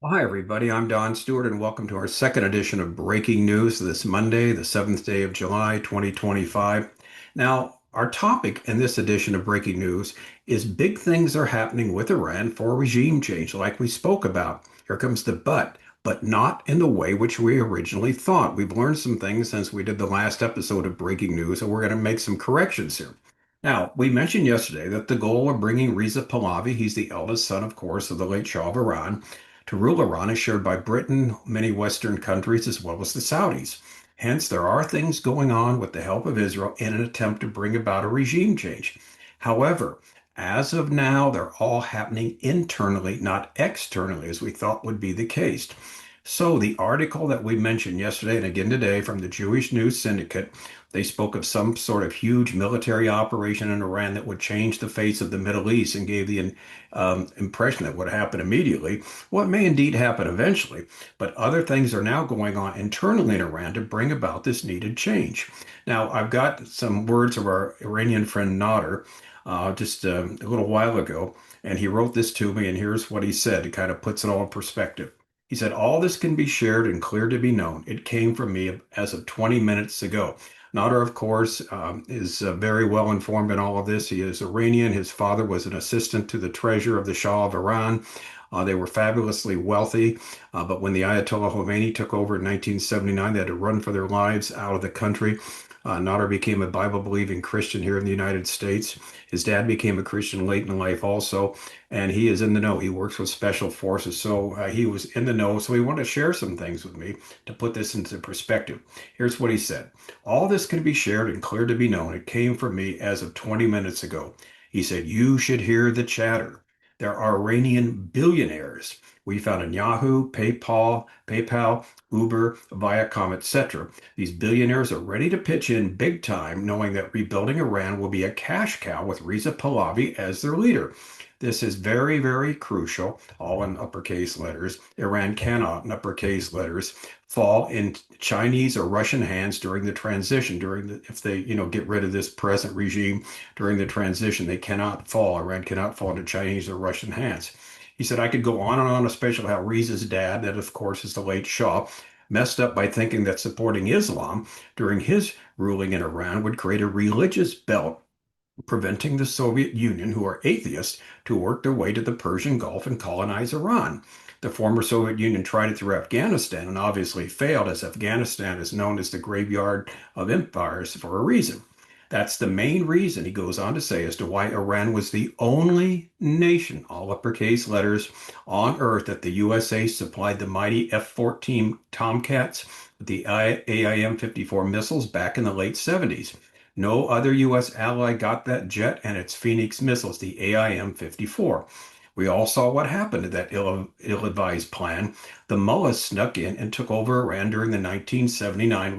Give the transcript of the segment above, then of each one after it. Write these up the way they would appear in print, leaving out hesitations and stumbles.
Hi, everybody. I'm Don Stewart, and welcome to our second edition of Breaking News this Monday, the 7th day of July, 2025. Now, our topic in this edition of Breaking News is big things are happening with Iran for regime change, like we spoke about. Here comes the but not in the way which we originally thought. We've learned some things since we did the last episode of Breaking News, and we're going to make some corrections here. Now, we mentioned yesterday that the goal of bringing Reza Pahlavi, he's the eldest son, of course, of the late Shah of Iran, to rule Iran is shared by Britain, many Western countries, as well as the Saudis. Hence, there are things going on with the help of Israel in an attempt to bring about a regime change. However, as of now, they're all happening internally, not externally, as we thought would be the case. So, the article that we mentioned yesterday and again today from the Jewish News Syndicate, they spoke of some sort of huge military operation in Iran that would change the face of the Middle East and gave the impression that would happen immediately. Well, it may indeed happen eventually, but other things are now going on internally in Iran to bring about this needed change. Now, I've got some words of our Iranian friend Nauder just a little while ago, and he wrote this to me, and here's what he said. It kind of puts it all in perspective. He said, all this can be shared and clear to be known. It came from me as of 20 minutes ago. Nauder, of course, is very well informed in all of this. He is Iranian. His father was an assistant to the treasurer of the Shah of Iran. They were fabulously wealthy, but when the Ayatollah Khomeini took over in 1979, they had to run for their lives out of the country. Nauder became a Bible-believing Christian here in the United States. His dad became a Christian late in life also, and he is in the know. He works with special forces, so he was in the know. So he wanted to share some things with me to put this into perspective. Here's what he said. All this can be shared and clear to be known. It came from me as of 20 minutes ago. He said, you should hear the chatter. There are Iranian billionaires we found in Yahoo, PayPal, Uber, Viacom, etc. These billionaires are ready to pitch in big time, knowing that rebuilding Iran will be a cash cow with Reza Pahlavi as their leader. This is very, very crucial, all in uppercase letters. Iran cannot, in uppercase letters, fall in Chinese or Russian hands during the transition, if they, get rid of this present regime during the transition, they cannot fall. Iran cannot fall into Chinese or Russian hands. He said, I could go on and on, especially how Reza's dad, that of course is the late Shah, messed up by thinking that supporting Islam during his ruling in Iran would create a religious belt preventing the Soviet Union, who are atheists, to work their way to the Persian Gulf and colonize Iran. The former Soviet Union tried it through Afghanistan and obviously failed, as Afghanistan is known as the graveyard of empires for a reason. That's the main reason, he goes on to say, as to why Iran was the only nation, all uppercase letters, on Earth that the USA supplied the mighty F-14 Tomcats with the AIM-54 missiles back in the late 70s. No other U.S. ally got that jet and its Phoenix missiles, the AIM-54. We all saw what happened to that ill-advised plan. The mullahs snuck in and took over Iran during the 1979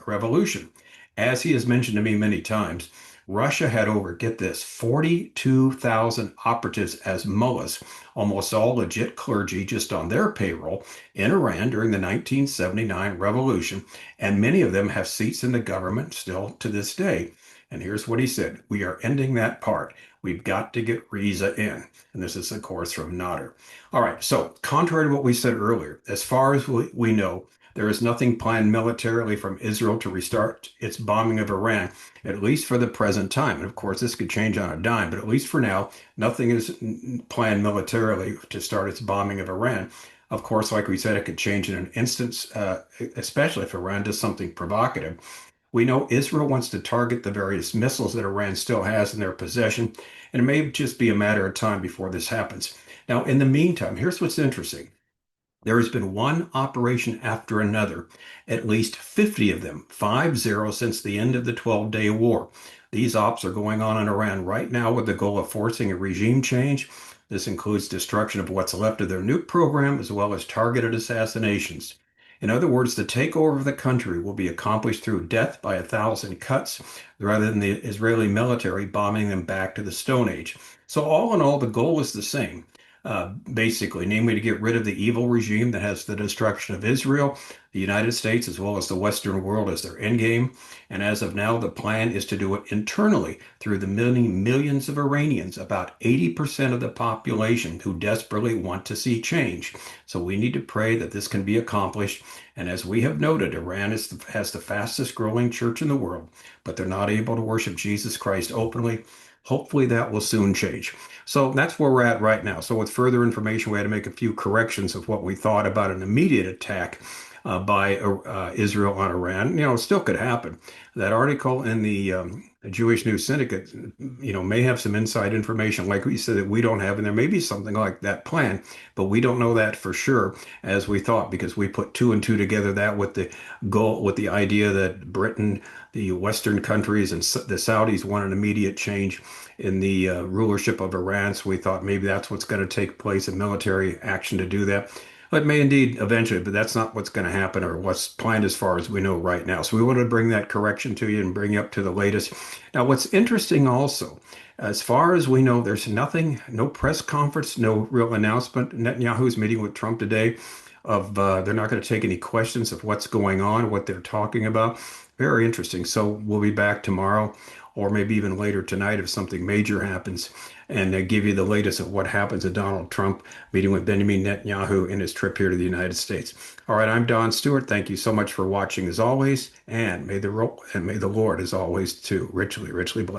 revolution. As he has mentioned to me many times, Russia had over, get this, 42,000 operatives as mullahs, almost all legit clergy just on their payroll in Iran during the 1979 revolution, and many of them have seats in the government still to this day. And here's what he said. We are ending that part. We've got to get Reza in. And this is, of course, from Nauder. All right. So, contrary to what we said earlier, as far as we know, there is nothing planned militarily from Israel to restart its bombing of Iran, at least for the present time. And of course, this could change on a dime, but at least for now, nothing is planned militarily to start its bombing of Iran. Of course, like we said, it could change in an instant, especially if Iran does something provocative. We know Israel wants to target the various missiles that Iran still has in their possession, and it may just be a matter of time before this happens. Now, in the meantime, here's what's interesting. There has been one operation after another, at least 50 of them, 50 since the end of the 12-day war. These ops are going on in Iran right now with the goal of forcing a regime change. This includes destruction of what's left of their nuke program, as well as targeted assassinations. In other words, the takeover of the country will be accomplished through death by 1,000 cuts, rather than the Israeli military bombing them back to the Stone Age. So all in all, the goal is the same. basically, namely to get rid of the evil regime that has the destruction of Israel, the United States, as well as the Western world as their endgame. And as of now, the plan is to do it internally through the many millions of Iranians, about 80% of the population who desperately want to see change. So we need to pray that this can be accomplished. And as we have noted, has the fastest growing church in the world, but they're not able to worship Jesus Christ openly. Hopefully that will soon change. So that's where we're at right now. So with further information, we had to make a few corrections of what we thought about an immediate attack by Israel on Iran. It still could happen. That article in the Jewish News Syndicate, may have some inside information, like we said, that we don't have, and there may be something like that plan, but we don't know that for sure as we thought, because we put two and two together, that with the goal, with the idea that Britain, the Western countries, and the Saudis want an immediate change in the rulership of Iran. So we thought maybe that's what's going to take place, a military action to do that. It may indeed eventually, but that's not what's going to happen or what's planned as far as we know right now. So we wanted to bring that correction to you and bring you up to the latest. Now, what's interesting also, as far as we know, there's nothing, no press conference, no real announcement. Netanyahu's meeting with Trump today of they're not going to take any questions of what's going on, what they're talking about. Very interesting. So we'll be back tomorrow or maybe even later tonight if something major happens, and give you the latest of what happens at Donald Trump meeting with Benjamin Netanyahu in his trip here to the United States. All right, I'm Don Stewart. Thank you so much for watching as always, and may the Lord as always too richly, richly bless.